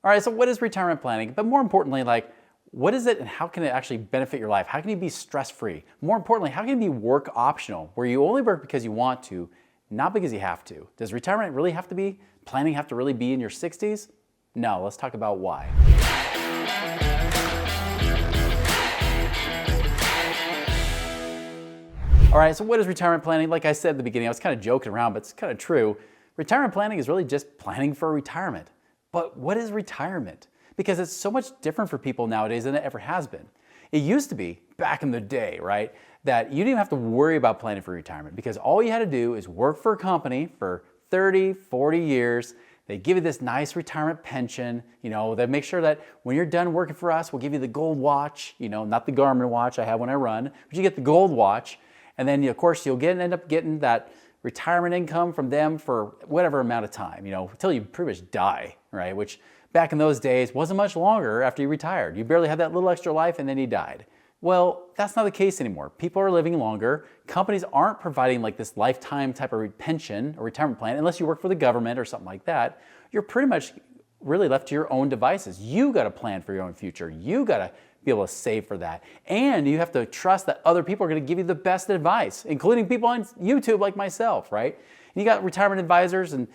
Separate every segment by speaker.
Speaker 1: All right, so what is retirement planning? But more importantly, like, what is it and how can it actually benefit your life? How can you be stress-free? More importantly, how can you be work optional, where you only work because you want to, not because you have to? Does retirement really have to be, planning have to really be in your 60s? No, let's talk about why. All right, so what is retirement planning? Like I said at the beginning, I was kind of joking around, but it's kind of true. Retirement planning is really just planning for retirement. But what is retirement? Because it's so much different for people nowadays than it ever has been. It used to be, back in the day, right, that you didn't even have to worry about planning for retirement because all you had to do is work for a company for 30, 40 years. They give you this nice retirement pension. They make sure that when you're done working for us, we'll give you the gold watch, not the Garmin watch I have when I run, but you get the gold watch. And then, of course, you'll end up getting that retirement income from them for whatever amount of time, until you pretty much die, right? Which back in those days wasn't much longer after you retired. You barely had that little extra life and then you died. Well, that's not the case anymore. People are living longer. Companies aren't providing like this lifetime type of pension or retirement plan unless you work for the government or something like that. You're pretty much really left to your own devices. You got to plan for your own future. You got to be able to save for that. And you have to trust that other people are going to give you the best advice, including people on YouTube like myself, right? And you got retirement advisors and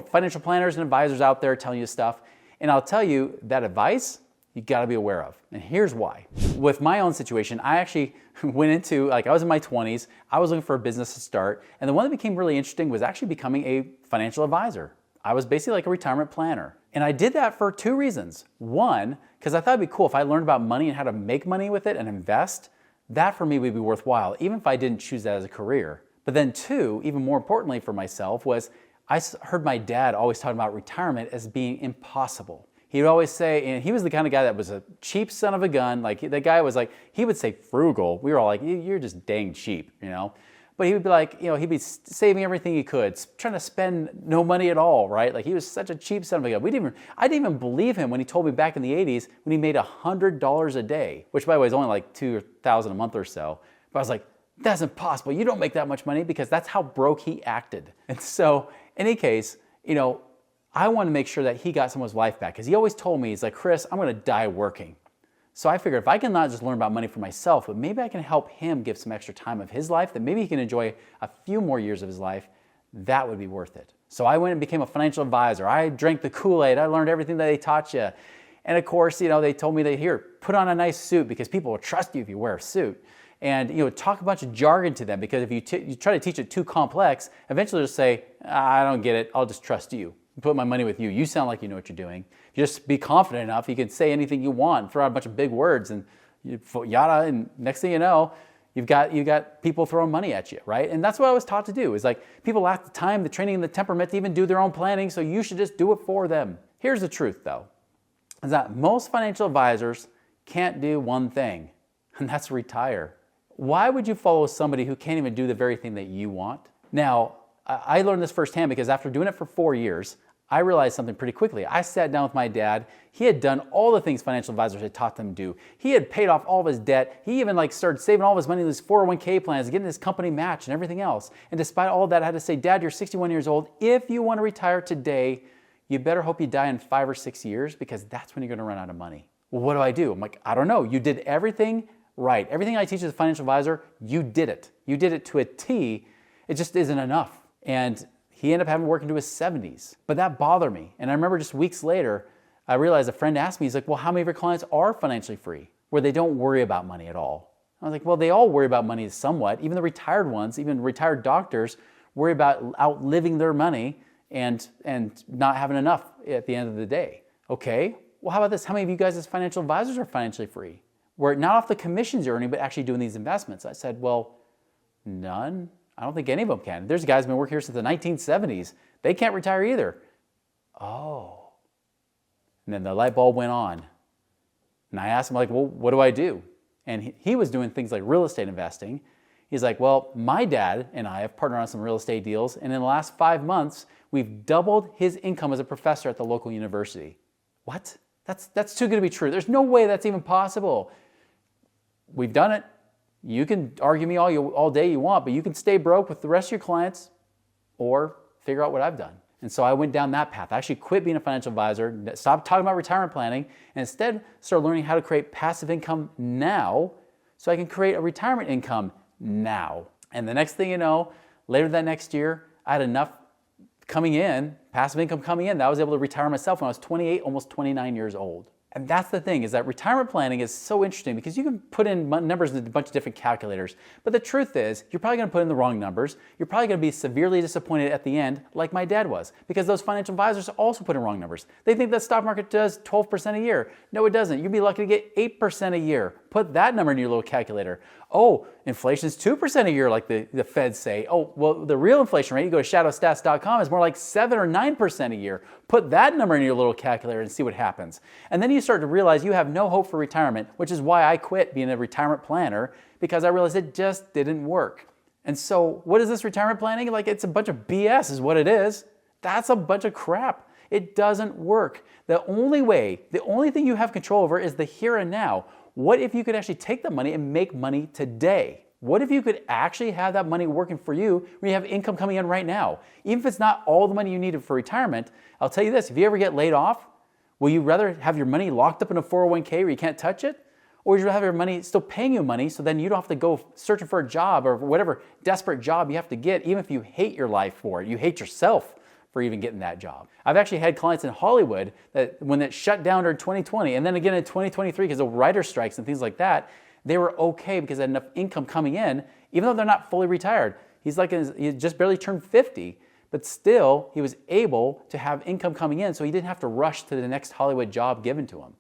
Speaker 1: financial planners and advisors out there telling you stuff. And I'll tell you that advice you got to be aware of. And here's why. With my own situation, I actually went into, I was in my 20s, I was looking for a business to start. And the one that became really interesting was actually becoming a financial advisor. I was basically like a retirement planner. And I did that for two reasons. One, because I thought it'd be cool if I learned about money and how to make money with it and invest. That for me would be worthwhile, even if I didn't choose that as a career. But then two, even more importantly for myself, was I heard my dad always talking about retirement as being impossible. He would always say, and he was the kind of guy that was a cheap son of a gun. Like the guy was like, he would say frugal. We were all like, you're just dang cheap, But he would be like, he'd be saving everything he could, trying to spend no money at all, right? Like he was such a cheap son of a gun. I didn't even believe him when he told me back in the 80s when he made $100 a day, which by the way is only like $2,000 a month or so. But I was like, that's impossible. You don't make that much money, because that's how broke he acted. And so in any case, I want to make sure that he got some of his life back, because he always told me, he's like, Chris, I'm going to die working. So I figured if I can not just learn about money for myself, but maybe I can help him give some extra time of his life, that maybe he can enjoy a few more years of his life, that would be worth it. So I went and became a financial advisor. I drank the Kool-Aid. I learned everything that they taught you. And of course, they told me that, here, put on a nice suit, because people will trust you if you wear a suit. And talk a bunch of jargon to them, because if you try to teach it too complex, eventually they'll say, I don't get it, I'll just trust you. Put my money with you. You sound like you know what you're doing. If you just be confident enough, you can say anything you want, throw out a bunch of big words and yada, and next thing you know, you've got people throwing money at you, right? And that's what I was taught to do, is like people lack the time, the training, and the temperament to even do their own planning, so you should just do it for them. Here's the truth though, is that most financial advisors can't do one thing, and that's retire. Why would you follow somebody who can't even do the very thing that you want? Now, I learned this firsthand, because after doing it for 4 years, I realized something pretty quickly. I sat down with my dad. He had done all the things financial advisors had taught them to do. He had paid off all of his debt. He even started saving all of his money in his 401k plans, getting his company match and everything else. And despite all of that, I had to say, Dad, you're 61 years old. If you want to retire today, you better hope you die in 5 or 6 years, because that's when you're going to run out of money. Well, what do I do? I'm like, I don't know. You did everything right. Everything I teach as a financial advisor, you did it. You did it to a T. It just isn't enough. And he ended up having to work into his 70s. But that bothered me. And I remember just weeks later, I realized a friend asked me, he's like, well, how many of your clients are financially free, where they don't worry about money at all? I was like, well, they all worry about money somewhat. Even the retired ones, even retired doctors, worry about outliving their money and not having enough at the end of the day. Okay, well, how about this? How many of you guys as financial advisors are financially free, where not off the commissions you're earning, but actually doing these investments? I said, well, none. I don't think any of them can. There's guys who've been working here since the 1970s. They can't retire either. Oh. And then the light bulb went on. And I asked him, well, what do I do? And he was doing things like real estate investing. He's like, well, my dad and I have partnered on some real estate deals, and in the last 5 months, we've doubled his income as a professor at the local university. What? That's too good to be true. There's no way that's even possible. We've done it. You can argue me all day you want, but you can stay broke with the rest of your clients or figure out what I've done. And so I went down that path. I actually quit being a financial advisor, stopped talking about retirement planning, and instead started learning how to create passive income now so I can create a retirement income now. And the next thing you know, later that next year, I had enough coming in, passive income coming in, that I was able to retire myself when I was 28, almost 29 years old. And that's the thing, is that retirement planning is so interesting because you can put in numbers in a bunch of different calculators. But the truth is, you're probably going to put in the wrong numbers. You're probably going to be severely disappointed at the end, like my dad was, because those financial advisors also put in wrong numbers. They think the stock market does 12% a year. No, it doesn't. You'd be lucky to get 8% a year. Put that number in your little calculator. Oh, inflation's 2% a year, like the feds say. Oh, well, the real inflation rate, you go to shadowstats.com, is more like 7 or 9% a year. Put that number in your little calculator and see what happens. And then you start to realize you have no hope for retirement, which is why I quit being a retirement planner, because I realized it just didn't work. And so what is this retirement planning? Like, it's a bunch of BS is what it is. That's a bunch of crap. It doesn't work. The only thing you have control over is the here and now. What if you could actually take the money and make money today? What if you could actually have that money working for you when you have income coming in right now? Even if it's not all the money you needed for retirement, I'll tell you this, if you ever get laid off, will you rather have your money locked up in a 401k where you can't touch it? Or would you rather have your money still paying you money so then you don't have to go searching for a job or whatever desperate job you have to get, even if you hate your life for it, you hate yourself for even getting that job. I've actually had clients in Hollywood that when it shut down during 2020 and then again in 2023 because of writer strikes and things like that, they were okay because they had enough income coming in, even though they're not fully retired. He just barely turned 50, but still he was able to have income coming in so he didn't have to rush to the next Hollywood job given to him.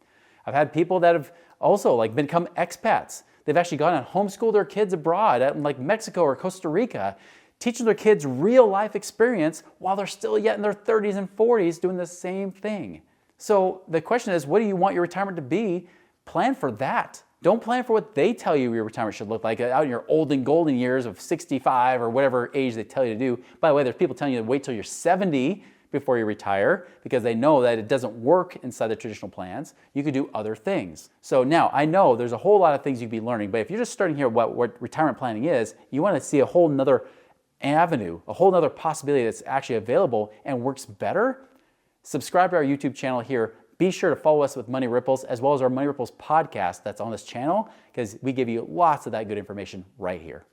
Speaker 1: I've had people that have also become expats. They've actually gone and homeschooled their kids abroad in like Mexico or Costa Rica, teaching their kids real life experience while they're still yet in their 30s and 40s doing the same thing. So the question is, what do you want your retirement to be? Plan for that. Don't plan for what they tell you your retirement should look like out in your old and golden years of 65 or whatever age they tell you to do. By the way, there's people telling you to wait till you're 70 before you retire because they know that it doesn't work inside the traditional plans. You could do other things. So now I know there's a whole lot of things you'd be learning, but if you're just starting here what retirement planning is, you want to see a whole nother avenue, a whole nother possibility that's actually available and works better. Subscribe to our YouTube channel here. Be sure to follow us with Money Ripples as well as our Money Ripples podcast that's on this channel because we give you lots of that good information right here.